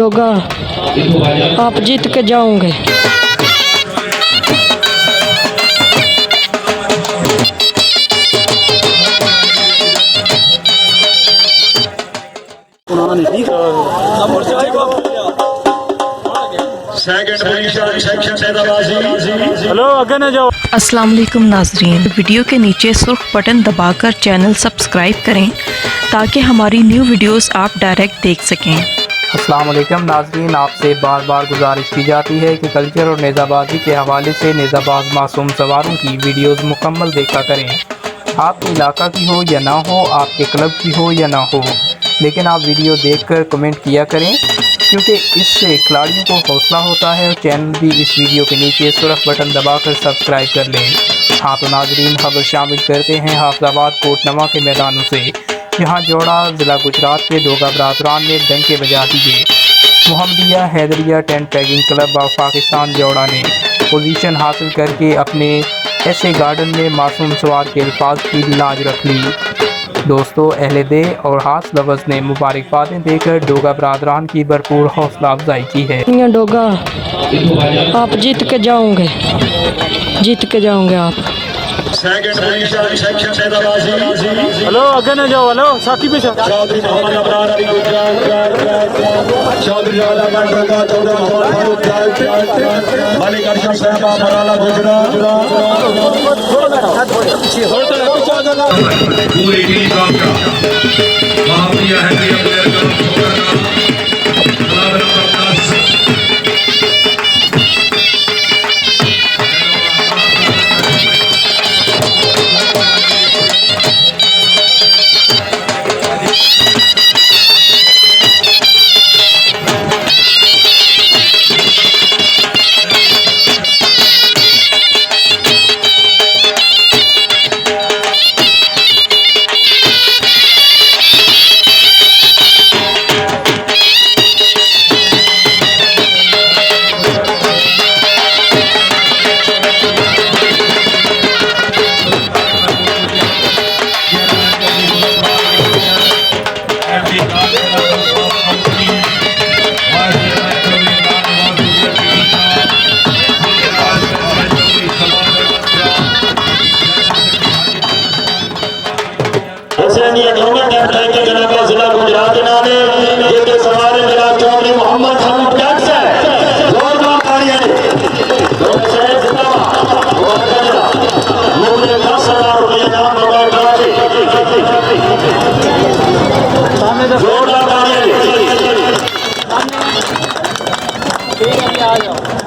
होगा, आप जीत के जाओगे। अस्सलाम वालेकुम नाजरीन, वीडियो के नीचे सुर्ख बटन दबाकर चैनल सब्सक्राइब करें ताकि हमारी न्यू वीडियोस आप डायरेक्ट देख सकें। अस्सलाम वालेकुम नाज़रीन, आपसे बार बार गुजारिश की जाती है कि कल्चर और नेज़ाबाजी के हवाले से नेज़ाबाज मासूम सवारों की वीडियोस मुकम्मल देखा करें। आपके इलाका की हो या ना हो, आपके क्लब की हो या ना हो, लेकिन आप वीडियो देखकर कमेंट किया करें क्योंकि इससे खिलाड़ियों को हौसला होता है। और चैनल भी इस वीडियो के नीचे सुर्ख बटन दबाकर सब्सक्राइब कर लें। हाँ तो नाज़रीन, खबर शामिल करते हैं हाफिज़ाबाद कोटनवा के मैदानों से, जहाँ जोड़ा ज़िला गुजरात के दोगा बरादरान ने डंके बजा दिए। Mohammadia Haidariya tent paging club of Pakistan जोड़ा ने पोजीशन हासिल करके अपने ऐसे गार्डन में मासूम सवार के अल्फाज की लाज रख ली। दोस्तों, अहले दे और हास लफ्ज़ ने मुबारकबादें देकर डोगा बरादरान की भरपूर हौसला अफजाई की है। डोगा, आप जीत के जाओगे, जीत के जाओगे आप। हेलो, आगे ना जाओ। हेलो, साथी पे चौधरी मोहम्मद अबरार अली चौधरी मालिक अरशद साहब मराला गुजरात पूरी टीम का माफिया है कि अपने जिला गुजरात के सवार जनाब चौधरी मोहम्मद हमीद टैक्स है जोरदार तालियां जोरदार तालियां।